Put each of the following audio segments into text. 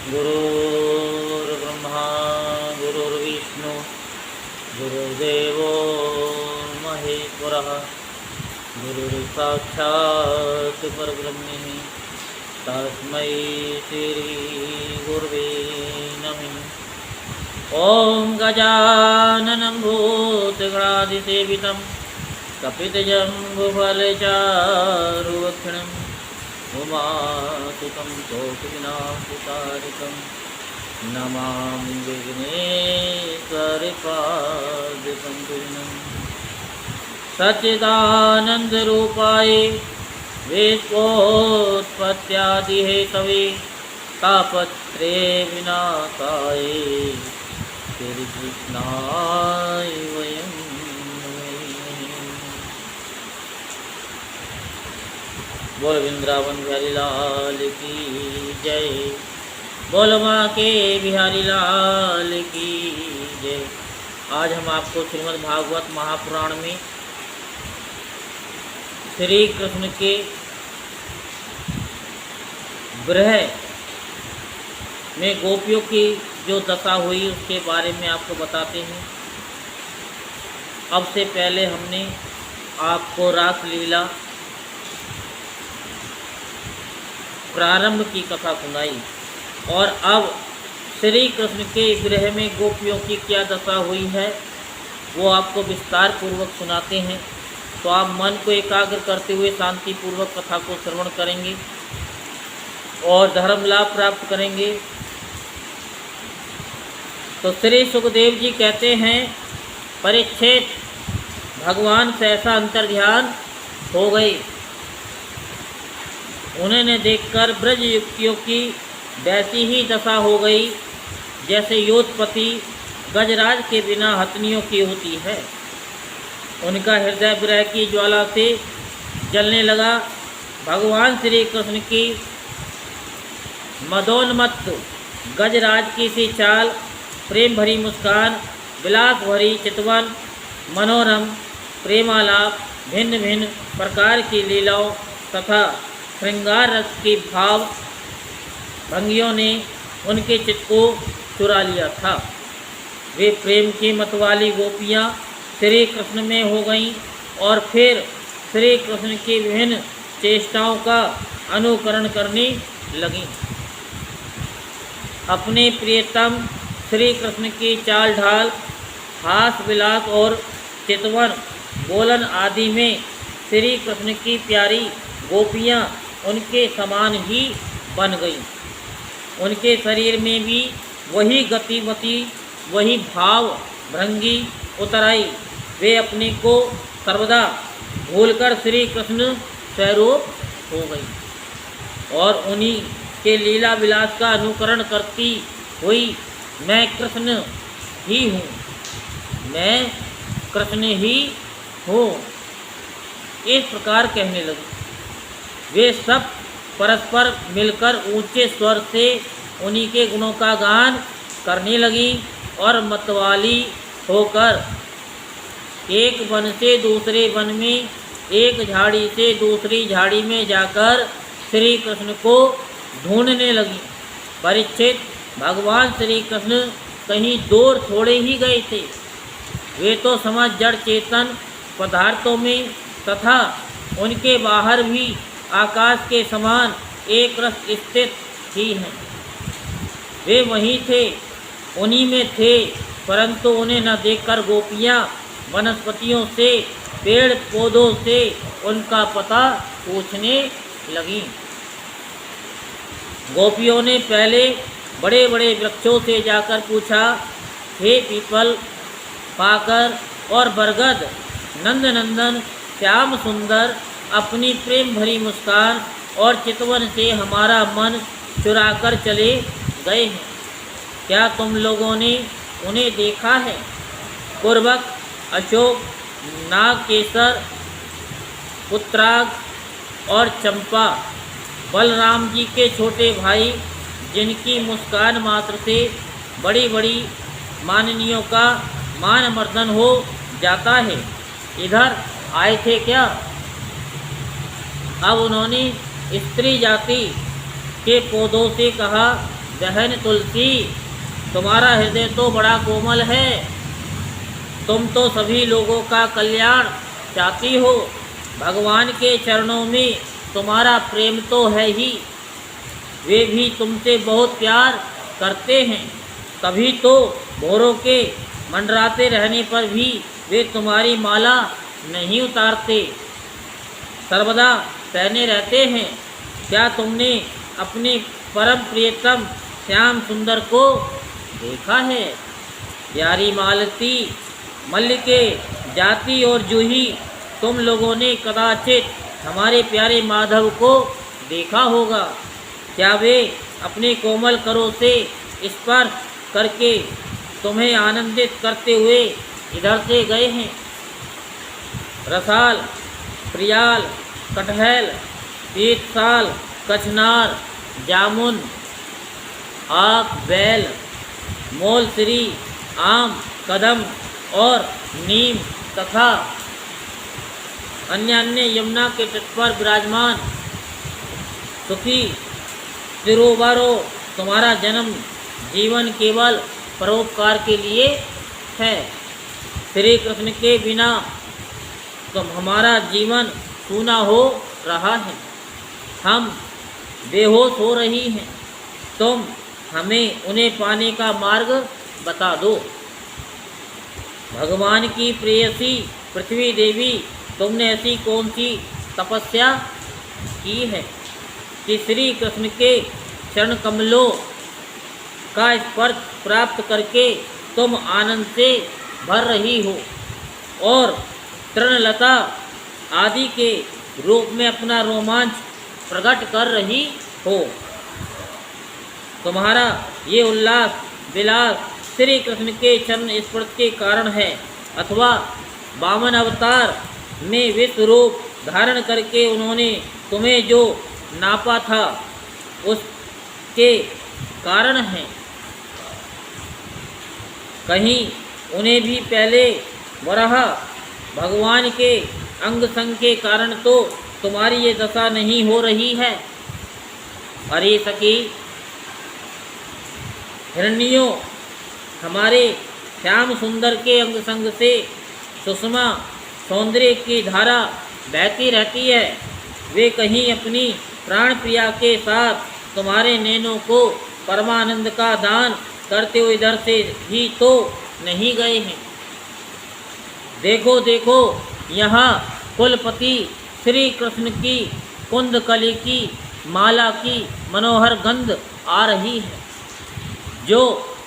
गुरुर्ब्रह्मा गुरुर्विष्णु गुरुर्देवो महेश्वरः गुरुर्साक्षात् परब्रह्म तस्मै श्रीगुरुवे नमः। ॐ गजाननं भूतगणाधिसेवितं कपितजम्बुफलचारुभक्षणम् उमासुतं शोकविनाशकारितं नमामि विघ्नेश्वरपादपङ्कजं। सच्चिदानन्दरूपाय विश्वोत्पत्त्यादिहेतवे तापत्रयविनाशाय श्रीकृष्णाय वयं बोल वृंदावन बिहारी लाल की जय। बोल माँ के बिहारी लाल की जय। आज हम आपको श्रीमद् भागवत महापुराण में श्री कृष्ण के विरह में गोपियों की जो दशा हुई उसके बारे में आपको बताते हैं। अब से पहले हमने आपको रास लीला प्रारंभ की कथा सुनाई और अब श्री कृष्ण के विरह में गोपियों की क्या दशा हुई है वो आपको विस्तार पूर्वक सुनाते हैं। तो आप मन को एकाग्र करते हुए शांति पूर्वक कथा को श्रवण करेंगे और धर्म लाभ प्राप्त करेंगे। तो श्री सुखदेव जी कहते हैं, परीक्षित भगवान से ऐसा अंतर्ध्यान हो गई, उन्हें देखकर ब्रज युक्तियों की वैसी ही दशा हो गई जैसे योधपति गजराज के बिना हथनियों की होती है। उनका हृदय विरह की ज्वाला से जलने लगा। भगवान श्री कृष्ण की मदोन्मत्त गजराज की सी चाल, प्रेम भरी मुस्कान, विलास भरी चितवन, मनोरम प्रेमालाप, भिन्न भिन्न प्रकार की लीलाओं तथा श्रृंगार रस की भाव भंगियों ने उनके चित्त को चुरा लिया था। वे प्रेम की मतवाली गोपियाँ श्री कृष्ण में हो गईं और फिर श्री कृष्ण की विभिन्न चेष्टाओं का अनुकरण करने लगीं। अपने प्रियतम श्री कृष्ण की चाल ढाल, हास विलास और चितवन बोलन आदि में श्री कृष्ण की प्यारी गोपियाँ उनके समान ही बन गई। उनके शरीर में भी वही गतिमति, वही भाव भंगी उतर आई। वे अपने को सर्वदा भूलकर श्री कृष्ण स्वरूप हो गई और उन्हीं के लीला विलास का अनुकरण करती हुई मैं कृष्ण ही हूँ, मैं कृष्ण ही हूँ, इस प्रकार कहने लगी। वे सब परस्पर मिलकर ऊंचे स्वर से उन्हीं के गुणों का गान करने लगी और मतवाली होकर एक वन से दूसरे वन में, एक झाड़ी से दूसरी झाड़ी में जाकर श्री कृष्ण को ढूंढने लगी। परीक्षित भगवान श्री कृष्ण कहीं दूर थोड़े ही गए थे। वे तो समस्त जड़ चेतन पदार्थों में तथा उनके बाहर भी आकाश के समान एक रस स्थित ही हैं। वे वहीं थे, उन्हीं में थे, परंतु उन्हें न देखकर गोपियाँ वनस्पतियों से, पेड़ पौधों से उनका पता पूछने लगीं। गोपियों ने पहले बड़े बड़े वृक्षों से जाकर पूछा, हे पीपल, पाकर और बरगद, नंदनंदन श्याम सुंदर, अपनी प्रेम भरी मुस्कान और चितवन से हमारा मन चुरा कर चले गए हैं। क्या तुम लोगों ने उन्हें देखा है? पूर्वक, अशोक, नागकेसर, पुत्राग और चंपा, बलराम जी के छोटे भाई, जिनकी मुस्कान मात्र से बड़ी बड़ी माननियों का मान मर्दन हो जाता है, इधर आए थे क्या? अब उन्होंने स्त्री जाति के पौधों से कहा, बहन तुलसी, तुम्हारा हृदय तो बड़ा कोमल है। तुम तो सभी लोगों का कल्याण चाहती हो। भगवान के चरणों में तुम्हारा प्रेम तो है ही। वे भी तुमसे बहुत प्यार करते हैं, तभी तो भौरों के मंडराते रहने पर भी वे तुम्हारी माला नहीं उतारते, सर्वदा पहने रहते हैं। क्या तुमने अपने परम प्रियतम श्याम सुंदर को देखा है? प्यारी मालती, मल्लिके, जाति और जूही, तुम लोगों ने कदाचित हमारे प्यारे माधव को देखा होगा। क्या वे अपने कोमल करों से स्पर्श करके तुम्हें आनंदित करते हुए इधर से गए हैं? रसाल, प्रियाल, कटहल, पीतसाल, कचनार, जामुन, आक, बेल, मोलसरी, आम, कदम और नीम तथा अन्य अन्य यमुना के तट पर विराजमान सुखी तिरुवारो, तुम्हारा जन्म जीवन केवल परोपकार के लिए है। श्री कृष्ण के बिना तो हमारा जीवन सूना हो रहा है। हम बेहोश हो रही हैं। तुम हमें उन्हें पाने का मार्ग बता दो। भगवान की प्रेयसी पृथ्वी देवी, तुमने ऐसी कौन सी तपस्या की है कि श्री कृष्ण के चरण कमलों का स्पर्श प्राप्त करके तुम आनंद से भर रही हो और तृणलता आदि के रूप में अपना रोमांच प्रकट कर रही हो? तुम्हारा ये उल्लास विलास श्री कृष्ण के चरण स्पर्श के कारण है, अथवा वामन अवतार में विश्व रूप धारण करके उन्होंने तुम्हें जो नापा था उसके कारण है। कहीं उन्हें भी पहले वराह भगवान के अंग संग के कारण तो तुम्हारी ये दशा नहीं हो रही है। अरे सखी, हिरण्यों, हमारे श्याम सुंदर के अंग संग से सुषमा सौंदर्य की धारा बहती रहती है। वे कहीं अपनी प्राण प्रिया के साथ तुम्हारे नैनों को परमानंद का दान करते हुए इधर से ही तो नहीं गए हैं। देखो देखो, यहाँ कुलपति श्री कृष्ण की कुंदकली की माला की मनोहर गंध आ रही है, जो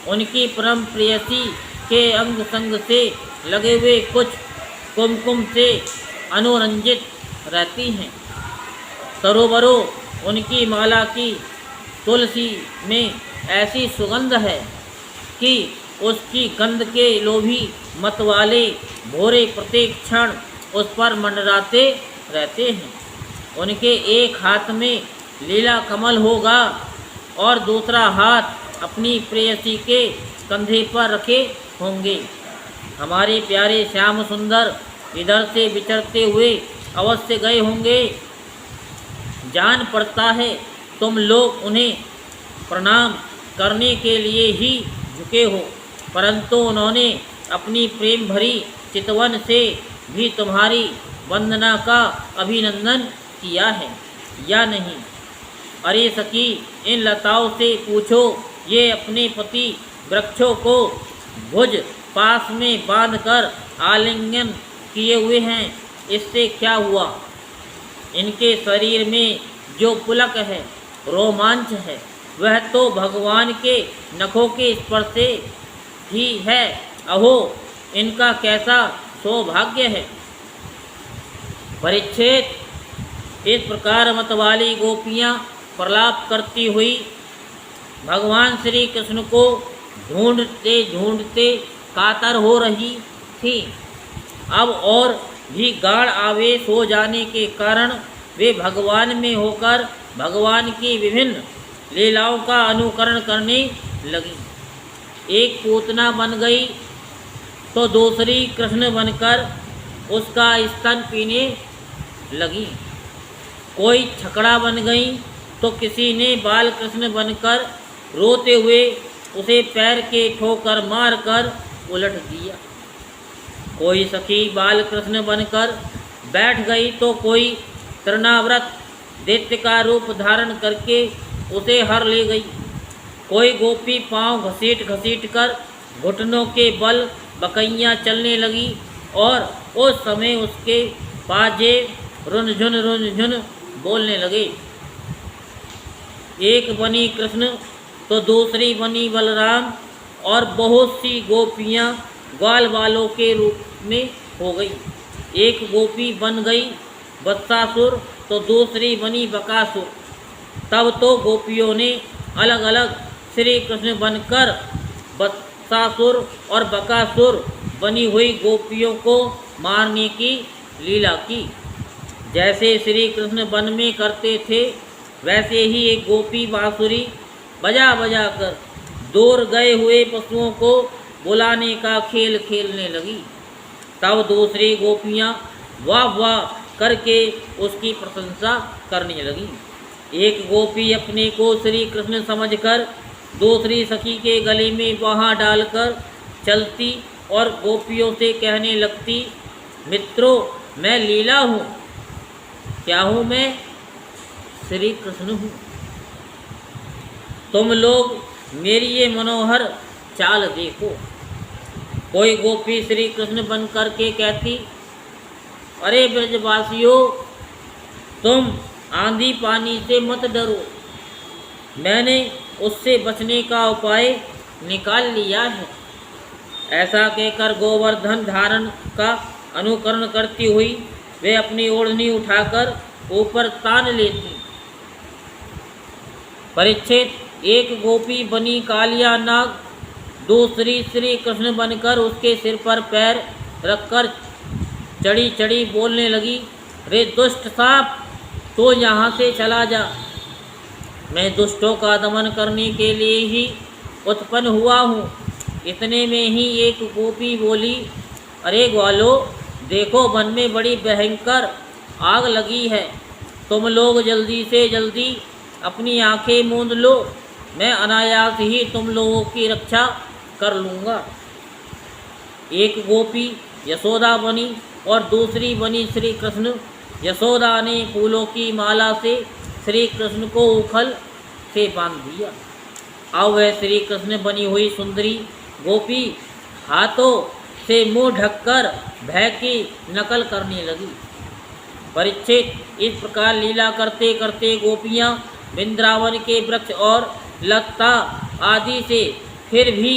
उनकी परम प्रेयसी के अंग संग से लगे हुए कुछ कुमकुम से अनुरंजित रहती हैं। सरोवरों उनकी माला की तुलसी में ऐसी सुगंध है कि उसकी गंध के लोभी मत वाले भोरे प्रत्येक क्षण उस पर मंडराते रहते हैं। उनके एक हाथ में लीला कमल होगा और दूसरा हाथ अपनी प्रेयसी के कंधे पर रखे होंगे। हमारे प्यारे श्याम सुंदर इधर से विचरते हुए अवश्य गए होंगे। जान पड़ता है तुम लोग उन्हें प्रणाम करने के लिए ही झुके हो, परंतु उन्होंने अपनी प्रेम भरी चितवन से भी तुम्हारी वंदना का अभिनंदन किया है या नहीं? अरे सखी, इन लताओं से पूछो, ये अपने पति वृक्षों को भुज पास में बांधकर आलिंगन किए हुए हैं। इससे क्या हुआ? इनके शरीर में जो पुलक है, रोमांच है, वह तो भगवान के नखों के स्पर्श से ही है। अहो, इनका कैसा सौभाग्य है। परीक्षित, इस प्रकार मतवाली गोपियाँ प्रलाप करती हुई भगवान श्री कृष्ण को ढूंढते ढूंढते कातर हो रही थी। अब और भी गाढ़ आवेश हो जाने के कारण वे भगवान में होकर भगवान की विभिन्न लीलाओं का अनुकरण करने लगी। एक पूतना बन गई तो दूसरी कृष्ण बनकर उसका स्तन पीने लगी। कोई छकड़ा बन गई तो किसी ने बाल कृष्ण बनकर रोते हुए उसे पैर के ठोकर मार कर उलट दिया। कोई सखी बाल कृष्ण बनकर बैठ गई तो कोई तृणाव्रत दैत्य का रूप धारण करके उसे हर ले गई। कोई गोपी पांव घसीट घसीट कर घुटनों के बल बकैयाँ चलने लगी और उस समय उसके पाजे रुनझुन बोलने लगे। एक बनी कृष्ण तो दूसरी बनी बलराम और बहुत सी गोपियाँ ग्वाल बालों के रूप में हो गई। एक गोपी बन गई वत्सासुर तो दूसरी बनी बकासुर। तब तो गोपियों ने अलग अलग श्री कृष्ण बनकर वत्सासुर और बकासुर बनी हुई गोपियों को मारने की लीला की। जैसे श्री कृष्ण वन में करते थे वैसे ही एक गोपी बांसुरी बजा बजा कर दूर गए हुए पशुओं को बुलाने का खेल खेलने लगी। तब दूसरी गोपियाँ वाह वाह करके उसकी प्रशंसा करने लगी। एक गोपी अपने को श्री कृष्ण समझकर दूसरी सखी के गले में बाँह डालकर चलती और गोपियों से कहने लगती, मित्रों मैं लीला हूँ। क्या हूँ मैं? श्री कृष्ण हूँ। तुम लोग मेरी ये मनोहर चाल देखो। कोई गोपी श्री कृष्ण बन कर के कहती, अरे ब्रजवासियों तुम आंधी पानी से मत डरो, मैंने उससे बचने का उपाय निकाल लिया है। ऐसा कहकर गोवर्धन धारण का अनुकरण करती हुई वे अपनी ओढ़नी उठाकर ऊपर तान लेती। परीक्षित एक गोपी बनी कालिया नाग दूसरी श्री कृष्ण बनकर उसके सिर पर पैर रखकर चढ़ी चढ़ी बोलने लगी, रे दुष्ट सांप तो यहाँ से चला जा, मैं दुष्टों का दमन करने के लिए ही उत्पन्न हुआ हूँ। इतने में ही एक गोपी बोली, अरे ग्वालो देखो वन में बड़ी भयंकर आग लगी है, तुम लोग जल्दी से जल्दी अपनी आंखें मूंद लो, मैं अनायास ही तुम लोगों की रक्षा कर लूँगा। एक गोपी यशोदा बनी और दूसरी बनी श्री कृष्ण। यशोदा ने फूलों की माला से श्री कृष्ण को उखल से बांध दिया। अब वह श्री कृष्ण बनी हुई सुंदरी गोपी हाथों से मुंह ढककर भय की नकल करने लगी। परीक्षित इस प्रकार लीला करते करते गोपियाँ वृंदावन के वृक्ष और लता आदि से फिर भी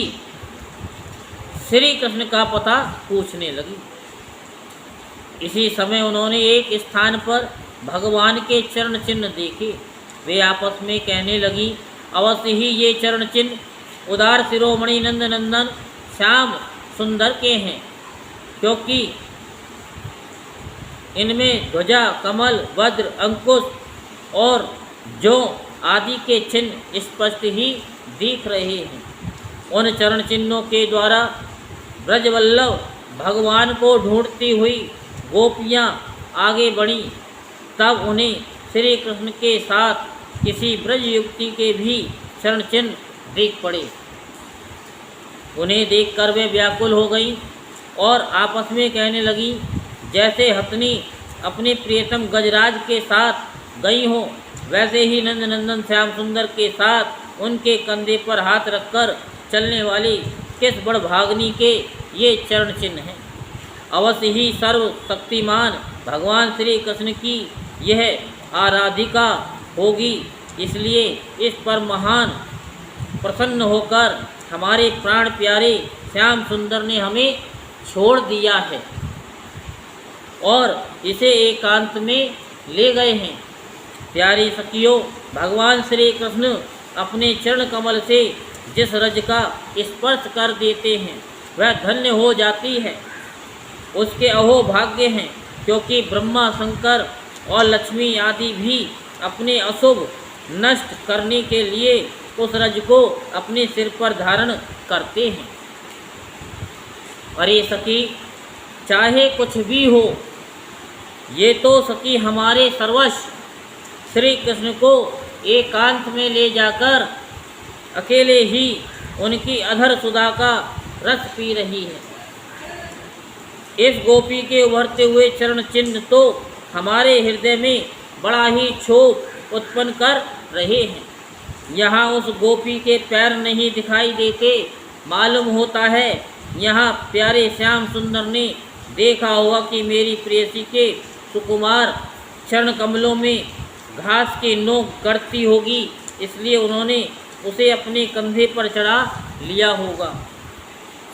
श्री कृष्ण का पता पूछने लगी। इसी समय उन्होंने एक स्थान पर भगवान के चरण चिन्ह देखे। वे आपस में कहने लगी, अवश्य ही ये चरण चिन्ह उदार शिरोमणि नंद नंदन श्याम सुंदर के हैं, क्योंकि इनमें ध्वजा कमल वज्र अंकुश और जो आदि के चिन्ह स्पष्ट ही दिख रहे हैं। उन चरण चिन्हों के द्वारा ब्रजवल्लभ भगवान को ढूंढती हुई गोपियाँ आगे बढ़ीं। तब उन्हें श्री कृष्ण के साथ किसी ब्रज युक्ति के भी चरण चिन्ह दिख पड़े। उन्हें देखकर वे व्याकुल हो गईं और आपस में कहने लगी, जैसे हथनी अपने प्रियतम गजराज के साथ गई हो, वैसे ही नंद नंदन श्याम सुंदर के साथ उनके कंधे पर हाथ रखकर चलने वाली किस बड़भागनी के ये चरण चिन्ह हैं। अवश्य ही सर्व शक्तिमान भगवान श्री कृष्ण की यह आराधिका होगी, इसलिए इस पर महान प्रसन्न होकर हमारे प्राण प्यारे श्याम सुंदर ने हमें छोड़ दिया है और इसे एकांत में ले गए हैं। प्यारी सखियों, भगवान श्री कृष्ण अपने चरण कमल से जिस रज का स्पर्श कर देते हैं वह धन्य हो जाती है। उसके अहो भाग्य हैं, क्योंकि ब्रह्मा शंकर और लक्ष्मी आदि भी अपने अशुभ नष्ट करने के लिए उस रज को अपने सिर पर धारण करते हैं। अरे सखी, चाहे कुछ भी हो, ये तो सखी हमारे सर्वस्व श्री कृष्ण को एकांत में ले जाकर अकेले ही उनकी अधर सुधा का रस पी रही है। इस गोपी के उभरते हुए चरण चिन्ह तो हमारे हृदय में बड़ा ही क्षोभ उत्पन्न कर रहे हैं। यहाँ उस गोपी के पैर नहीं दिखाई देते, मालूम होता है यहाँ प्यारे श्याम सुंदर ने देखा होगा कि मेरी प्रेयसी के सुकुमार चरण कमलों में घास की नोक गड़ती होगी, इसलिए उन्होंने उसे अपने कंधे पर चढ़ा लिया होगा।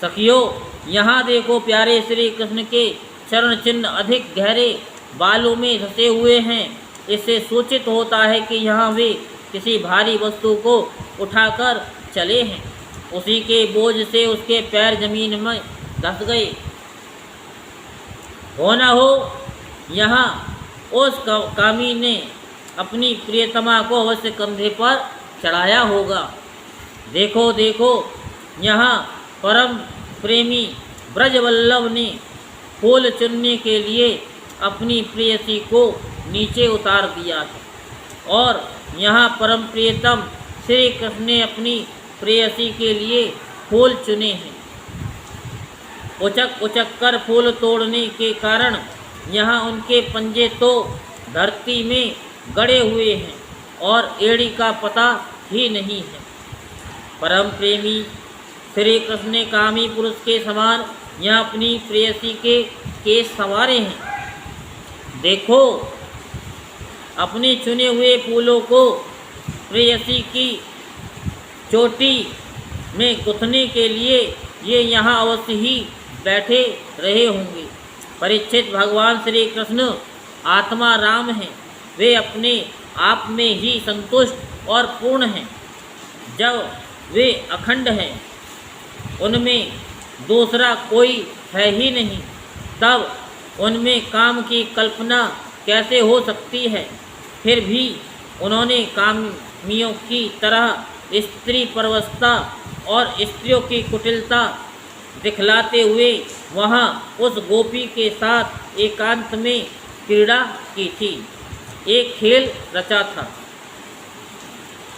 सखियों, यहाँ देखो, प्यारे श्री कृष्ण के चरण चिन्ह अधिक गहरे बालों में धंसे हुए हैं। इससे सूचित होता है कि यहाँ वे किसी भारी वस्तु को उठाकर चले हैं। उसी के बोझ से उसके पैर जमीन में धंस गए। हो न हो यहाँ उस कामी ने अपनी प्रियतमा को अवश्य कंधे पर चढ़ाया होगा। देखो देखो, यहाँ परम प्रेमी ब्रजवल्लभ ने फूल चुनने के लिए अपनी प्रेयसी को नीचे उतार दिया है और यहाँ परम प्रियतम श्री कृष्ण ने अपनी प्रेयसी के लिए फूल चुने हैं। उचक उचक कर फूल तोड़ने के कारण यहाँ उनके पंजे तो धरती में गड़े हुए हैं और एड़ी का पता ही नहीं है। परम प्रेमी श्री कृष्ण ने कामी पुरुष के समान यहाँ अपनी प्रेयसी के केस संवारे हैं। देखो, अपने चुने हुए फूलों को प्रेयसी की चोटी में गुथने के लिए ये यहाँ अवश्य ही बैठे रहे होंगे। परीक्षित, भगवान श्री कृष्ण आत्मा राम हैं। वे अपने आप में ही संतुष्ट और पूर्ण हैं। जब वे अखंड हैं, उनमें दूसरा कोई है ही नहीं, तब उनमें काम की कल्पना कैसे हो सकती है। फिर भी उन्होंने कामियों की तरह स्त्री परवशता और स्त्रियों की कुटिलता दिखलाते हुए वहाँ उस गोपी के साथ एकांत में क्रीड़ा की थी, एक खेल रचा था।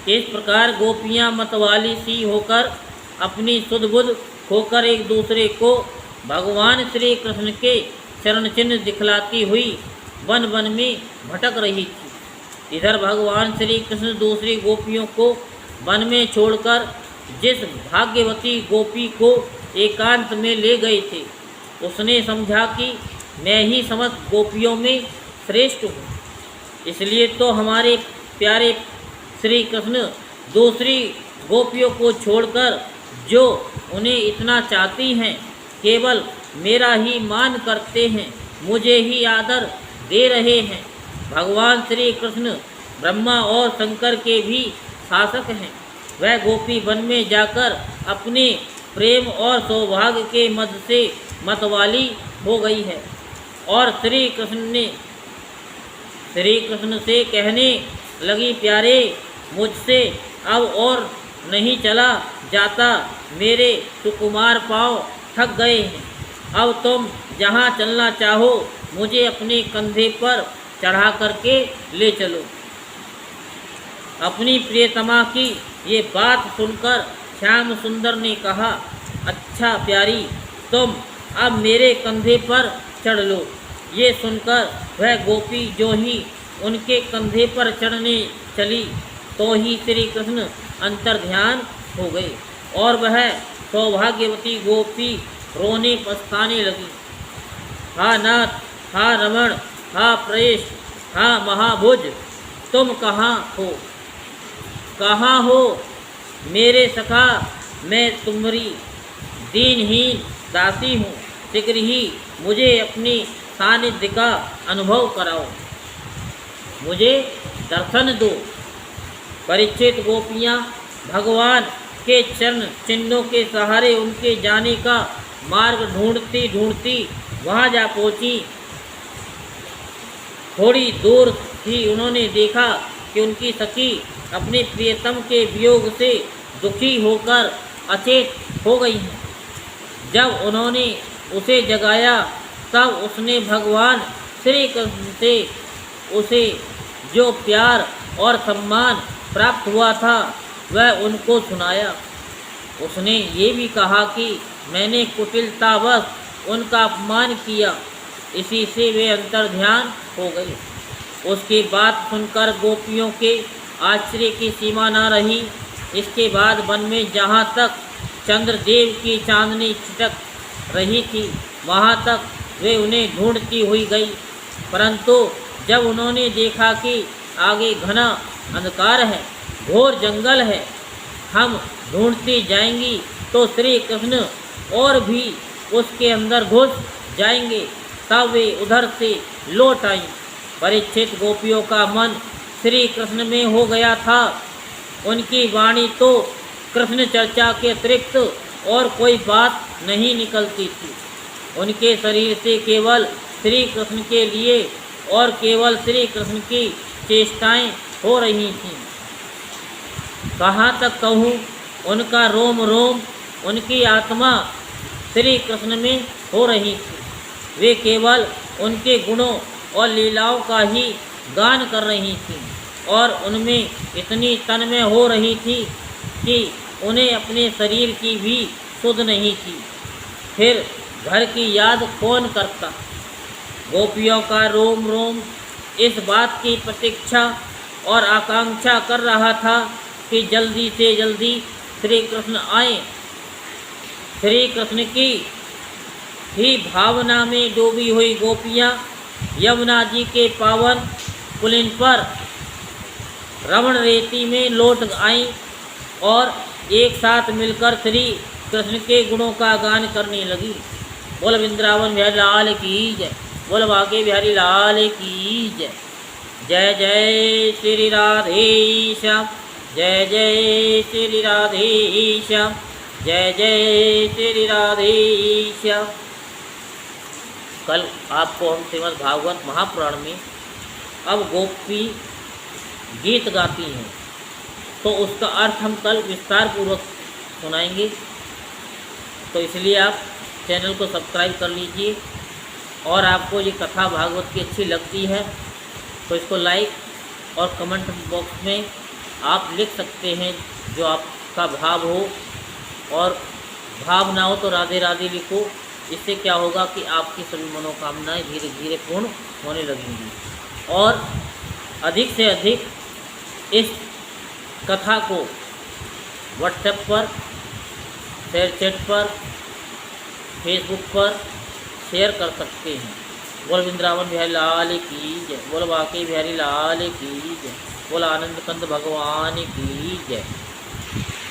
इस प्रकार गोपियाँ मतवाली सी होकर अपनी सुध-बुध होकर एक दूसरे को भगवान श्री कृष्ण के चरण चिन्ह दिखलाती हुई वन वन में भटक रही थी। इधर भगवान श्री कृष्ण दूसरी गोपियों को वन में छोड़कर जिस भाग्यवती गोपी को एकांत में ले गए थे, उसने समझा कि मैं ही समस्त गोपियों में श्रेष्ठ हूँ। इसलिए तो हमारे प्यारे श्री कृष्ण दूसरी गोपियों को छोड़कर, जो उन्हें इतना चाहती हैं, केवल मेरा ही मान करते हैं, मुझे ही आदर दे रहे हैं। भगवान श्री कृष्ण ब्रह्मा और शंकर के भी शासक हैं। वह गोपी वन में जाकर अपने प्रेम और सौभाग्य के मद से मतवाली हो गई है और श्री कृष्ण से कहने लगी, प्यारे, मुझसे अब और नहीं चला जाता, मेरे सुकुमार पाँव थक गए हैं। अब तुम जहाँ चलना चाहो मुझे अपने कंधे पर चढ़ा करके ले चलो। अपनी प्रियतमा की ये बात सुनकर श्याम सुंदर ने कहा, अच्छा प्यारी, तुम अब मेरे कंधे पर चढ़ लो। ये सुनकर वह गोपी जो ही उनके कंधे पर चढ़ने चली, तो ही श्री कृष्ण अंतर्ध्यान हो गए और वह सौभाग्यवती गोपी रोने पछताने लगी। हा नाथ, हा रमण, हा प्रेष, हा महाभुज, तुम कहाँ हो? कहाँ हो मेरे सखा? मैं तुम्हारी दीनहीन दासी हूँ, शीघ्र ही मुझे अपने सानिध्य का अनुभव कराओ, मुझे दर्शन दो। परीक्षित, गोपियाँ भगवान के चरण चिन्हों के सहारे उनके जाने का मार्ग ढूंढती ढूंढती वहाँ जा पहुँची। थोड़ी दूर ही उन्होंने देखा कि उनकी सखी अपने प्रियतम के वियोग से दुखी होकर अचेत हो गई है। जब उन्होंने उसे जगाया तब उसने भगवान श्री कृष्ण से उसे जो प्यार और सम्मान प्राप्त हुआ था वह उनको सुनाया। उसने ये भी कहा कि मैंने कुटिलतावश उनका अपमान किया, इसी से वे अंतर्ध्यान हो गए। उसकी बात सुनकर गोपियों के आश्चर्य की सीमा न रही। इसके बाद वन में जहाँ तक चंद्रदेव की चांदनी छिटक रही थी वहाँ तक वे उन्हें ढूंढती हुई गई, परंतु जब उन्होंने देखा कि आगे घना अंधकार है, घोर जंगल है, हम ढूंढती जाएंगी तो श्री कृष्ण और भी उसके अंदर घुस जाएंगे, तब वे उधर से लौट आईं। परीक्षित गोपियों का मन श्री कृष्ण में हो गया था। उनकी वाणी तो कृष्ण चर्चा के अतिरिक्त और कोई बात नहीं निकलती थी। उनके शरीर से केवल श्री कृष्ण के लिए और केवल श्री कृष्ण की चेष्टाएं हो रही थीं। कहाँ तक कहूँ, उनका रोम रोम, उनकी आत्मा श्री कृष्ण में हो रही थी। वे केवल उनके गुणों और लीलाओं का ही गान कर रही थीं और उनमें इतनी तन्मय हो रही थी कि उन्हें अपने शरीर की भी सुध नहीं थी। फिर घर की याद कौन करता। गोपियों का रोम रोम इस बात की प्रतीक्षा और आकांक्षा कर रहा था कि जल्दी से जल्दी श्री कृष्ण आए। श्री कृष्ण की ही भावना में डूबी हुई गोपियाँ यमुना जी के पावन पुलिन पर रमण रेती में लौट आईं और एक साथ मिलकर श्री कृष्ण के गुणों का गान करने लगी। बोल वृंदावन बिहारी लाल की जय, बोल बांके बिहारी लाल की जय। जय जय श्री राधे श्याम, जय जय श्री राधे श्याम, जय जय श्री राधे श्याम। कल आपको हम श्रीमद् भागवत महापुराण में अब गोपी गीत गाती हैं, तो उसका अर्थ हम कल विस्तार पूर्वक सुनाएंगे। तो इसलिए आप चैनल को सब्सक्राइब कर लीजिए, और आपको ये कथा भागवत की अच्छी लगती है तो इसको लाइक और कमेंट बॉक्स में आप लिख सकते हैं जो आपका भाव हो, और भाव ना हो तो राधे राधे लिखो। इससे क्या होगा कि आपकी सभी मनोकामनाएं धीरे धीरे पूर्ण होने लगेंगी, और अधिक से अधिक इस कथा को व्हाट्सएप पर, शेयरचैट पर, फेसबुक पर शेयर कर सकते हैं। बोल वृंदावन बिहारी लाल की जय, बोल बांके बिहारी लाल की जय, बोल आनंद कंद भगवान की जय।